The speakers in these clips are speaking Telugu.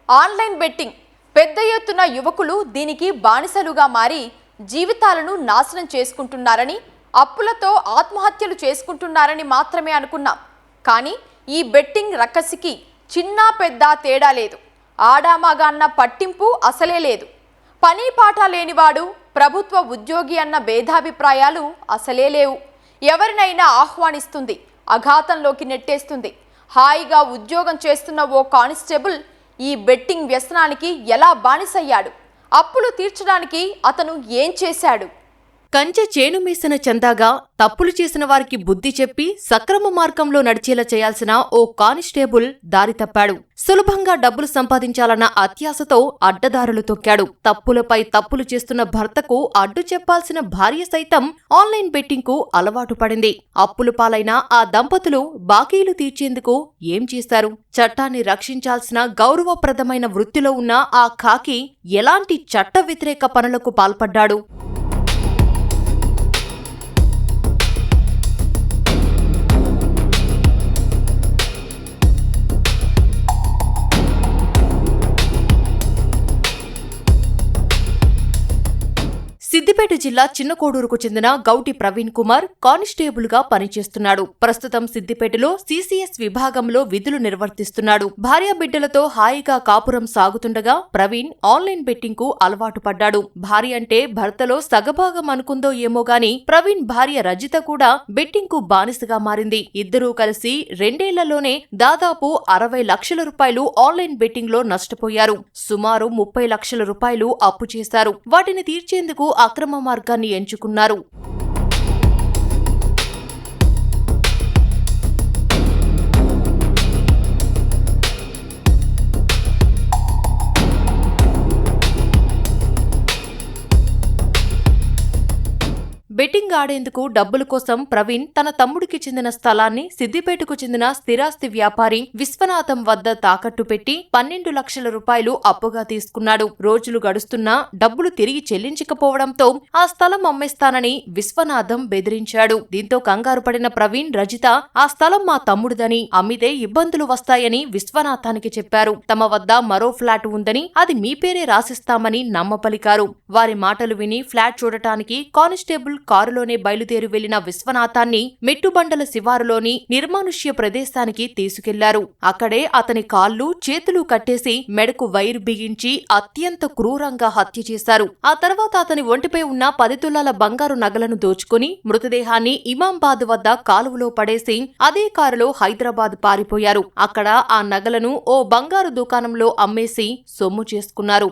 ఆన్లైన్ బెట్టింగ్ పెద్ద ఎత్తున యువకులు దీనికి బానిసలుగా మారి జీవితాలను నాశనం చేసుకుంటున్నారని, అప్పులతో ఆత్మహత్యలు చేసుకుంటున్నారని మాత్రమే అనుకున్నాం. కానీ ఈ బెట్టింగ్ రక్కసికి చిన్న పెద్ద తేడా లేదు. ఆడామగాన్న పట్టింపు అసలే లేదు. పని పాట లేనివాడు ప్రభుత్వ ఉద్యోగి అన్న భేదాభిప్రాయాలు అసలే లేవు. ఎవరినైనా ఆహ్వానిస్తుంది, అఘాతంలోకి నెట్టేస్తుంది. హాయిగా ఉద్యోగం చేస్తున్న ఓ కానిస్టేబుల్ ఈ బెట్టింగ్ వ్యసనానికి ఎలా బానిసయ్యాడు? అప్పులు తీర్చడానికి అతను ఏం చేశాడు? కంచె చేను మీసిన చందాగా తప్పులు చేసిన వారికి బుద్ధి చెప్పి సక్రమ మార్గంలో నడిచేలా చేయాల్సిన ఓ కానిస్టేబుల్ దారి తప్పాడు. సులభంగా డబ్బులు సంపాదించాలన్న అత్యాశతో అడ్డదారులు తొక్కాడు. తప్పులపై తప్పులు చేస్తున్న భర్తకు అడ్డు చెప్పాల్సిన భార్య సైతం ఆన్లైన్ బెట్టింగ్ కు అలవాటు పడింది. అప్పులు పాలైన ఆ దంపతులు బాకీలు తీర్చేందుకు ఏం చేశారు? చట్టాన్ని రక్షించాల్సిన గౌరవప్రదమైన వృత్తిలో ఉన్న ఆ ఖాకీ ఎలాంటి చట్ట వ్యతిరేక పనులకు పాల్పడ్డాడు? సిద్దిపేట జిల్లా చిన్నకోడూరుకు చెందిన గౌటి ప్రవీణ్ కుమార్ కానిస్టేబుల్ గా పనిచేస్తున్నాడు. ప్రస్తుతం సిద్దిపేటలో సిసిఎస్ విభాగంలో విధులు నిర్వర్తిస్తున్నాడు. భార్యాబిడ్డలతో హాయిగా కాపురం సాగుతుండగా ప్రవీణ్ ఆన్లైన్ బెట్టింగ్ కు అలవాటు పడ్డాడు. భార్య అంటే భర్తలో సగభాగం అనుకుందో ఏమో గాని ప్రవీణ్ భార్య రజిత కూడా బెట్టింగ్ కు బానిసగా మారింది. ఇద్దరూ కలిసి 2 ఏళ్లలోనే దాదాపు 60 లక్షల రూపాయలు ఆన్లైన్ బెట్టింగ్ లో నష్టపోయారు. సుమారు 30 లక్షల రూపాయలు అప్పు చేశారు. వాటిని తీర్చేందుకు అక్రమ మార్గాన్ని ఎంచుకున్నారు. బెట్టింగ్ ఆడేందుకు డబ్బుల కోసం ప్రవీణ్ తన తమ్ముడికి చెందిన స్థలాన్ని సిద్దిపేటకు చెందిన స్థిరాస్తి వ్యాపారి విశ్వనాథం వద్ద తాకట్టు పెట్టి 12 లక్షల రూపాయలు అప్పుగా తీసుకున్నాడు. రోజులు గడుస్తున్నా డబ్బులు తిరిగి చెల్లించకపోవడంతో ఆ స్థలం అమ్మేస్తానని విశ్వనాథం బెదిరించాడు. దీంతో కంగారు పడిన ప్రవీణ్, రజిత ఆ స్థలం మా తమ్ముడిదని, అమ్మితే ఇబ్బందులు వస్తాయని విశ్వనాథానికి చెప్పారు. తమ వద్ద మరో ఫ్లాట్ ఉందని, అది మీ పేరే రాసిస్తామని నమ్మపలికారు. వారి మాటలు విని ఫ్లాట్ చూడటానికి కానిస్టేబుల్ కారులోనే బయలుదేరి వెళ్లిన విశ్వనాథాన్ని మెట్టుబండల శివారులోని నిర్మానుష్య ప్రదేశానికి తీసుకెళ్లారు. అక్కడే అతని కాళ్ళు చేతులు కట్టేసి మెడకు వైరు బిగించి అత్యంత క్రూరంగా హత్య చేశారు. ఆ తర్వాత అతని ఒంటిపై ఉన్న 10 తులాల బంగారు నగలను దోచుకుని మృతదేహాన్ని ఇమాంబాద్ వద్ద కాలువలో పడేసి అదే కారులో హైదరాబాద్ పారిపోయారు. అక్కడ ఆ నగలను ఓ బంగారు దుకాణంలో అమ్మేసి సొమ్ము చేసుకున్నారు.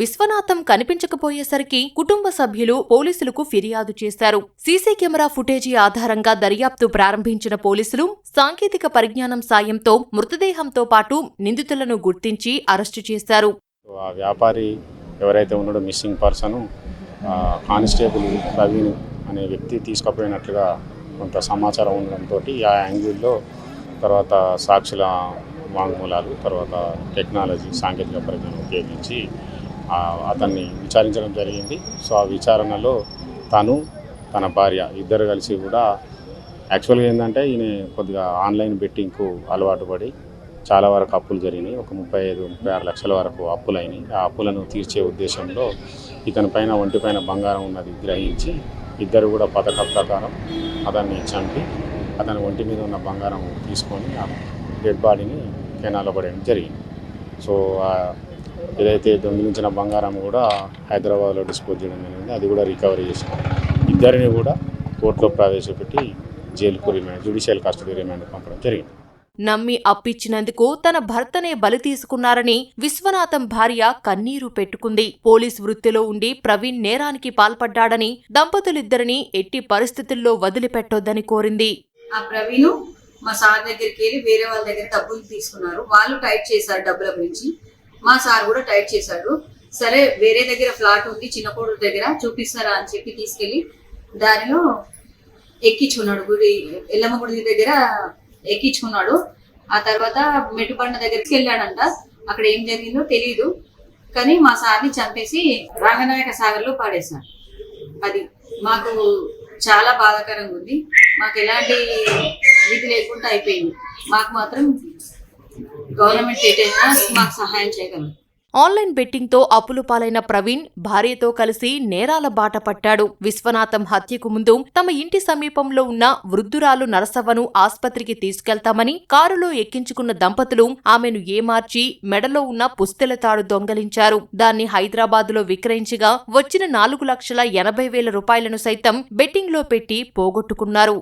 విశ్వనాథం కనిపించకపోయేసరికి కుటుంబ సభ్యులు పోలీసులకు ఫిర్యాదు చేశారు. సీసీ కెమెరా ఫుటేజీ ఆధారంగా దర్యాప్తు ప్రారంభించిన పోలీసులు సాంకేతిక పరిజ్ఞానం సాయంతో మృతదేహంతో పాటు నిందితులను గుర్తించి అరెస్టు చేశారు. ఆ వ్యాపారి ఎవరైతే ఉన్నాడో మిస్సింగ్ పర్సన్ కానిస్టేబుల్ ప్రవీణ్ అనే వ్యక్తి తీసుకుపోయినట్లుగా కొంత సమాచారం ఉండడంతో ఆ యాంగిల్లో తర్వాత సాక్షుల వాంగ్మూలాలు, తర్వాత టెక్నాలజీ సాంకేతిక పరిజ్ఞానం ఉపయోగించి అతన్ని విచారించడం జరిగింది. సో ఆ విచారణలో తను, తన భార్య ఇద్దరు కలిసి కూడా యాక్చువల్గా ఏంటంటే ఈయన కొద్దిగా ఆన్లైన్ బెట్టింగ్కు అలవాటు పడి చాలా వరకు అప్పులు జరిగినాయి. ఒక 35-36 లక్షల వరకు అప్పులైనాయి. ఆ అప్పులను తీర్చే ఉద్దేశంలో ఇతని పైన ఒంటిపైన బంగారం ఉన్నది గ్రహించి ఇద్దరు కూడా పథక ప్రకారం అతన్ని చంపి అతని ఒంటి మీద ఉన్న బంగారం తీసుకొని ఆ డెడ్ బాడీని కెనాల్లో పడేయడం జరిగింది. సో ఏదైతే దొంగిలించిన బంగారం కూడా హైదరాబాద్లో డిస్పోజ్ చేయడం జరిగింది. అది కూడా రికవరీ చేసాం. ఇద్దరిని కూడా కోర్టులో ప్రవేశపెట్టి జైలుకు జ్యుడిషియల్ కస్టడీ రిమాండ్ పంపడం జరిగింది. నమ్మి అప్పిచ్చినందుకు తన భర్తనే బలి తీసుకున్నారని విశ్వనాథం భార్య కన్నీరు పెట్టుకుంది. పోలీస్ వృత్తిలో ఉండి ప్రవీణ్ నేరానికి పాల్పడ్డాడని దంపతులిద్దరిని ఎట్టి పరిస్థితుల్లో వదిలిపెట్టొద్దని కోరింది. ఆ ప్రవీణ్ మా సార్ దగ్గరికి వెళ్ళి వేరే వాళ్ళ దగ్గర డబ్బులు తీసుకున్నారు. వాళ్ళు టైట్ చేశారు డబ్బుల గురించి. మా సార్ కూడా టైట్ చేశాడు. సరే వేరే దగ్గర ఫ్లాట్ ఉంది చిన్నకోడూరు దగ్గర, చూపిస్తారా అని చెప్పి తీసుకెళ్లి దానిలో ఎక్కించుకున్నాడు. గుడి ఎల్లమ్మ గుడి దగ్గర ఎక్కించుకున్నాడు. ఆ తర్వాత మెట్టుబండ దగ్గరికి వెళ్ళాడంట. అక్కడ ఏం జరిగిందో తెలియదు, కానీ మా సార్ని చంపేసి రంగనాయక సాగర్లో పాడేశారు. అది మాకు చాలా బాధాకరంగా ఉంది. మాకు ఎలాంటి విధి లేకుండా అయిపోయింది. మాకు మాత్రం గవర్నమెంట్ ఏదైనా మాకు సహాయం చేయగలరు. ఆన్లైన్ బెట్టింగ్ తో అప్పులు పాలైన ప్రవీణ్ భార్యతో కలిసి నేరాల బాట పట్టాడు. విశ్వనాథం హత్యకు ముందు తమ ఇంటి సమీపంలో ఉన్న వృద్ధురాలు నరసవ్వను ఆస్పత్రికి తీసుకెళ్తామని కారులో ఎక్కించుకున్న దంపతులు ఆమెను ఏమార్చి మెడలో ఉన్న పుస్తెల తాడు దొంగలించారు. దాన్ని హైదరాబాదులో విక్రయించగా వచ్చిన 4,80,000 రూపాయలను సైతం బెట్టింగ్ లో పెట్టి పోగొట్టుకున్నారు.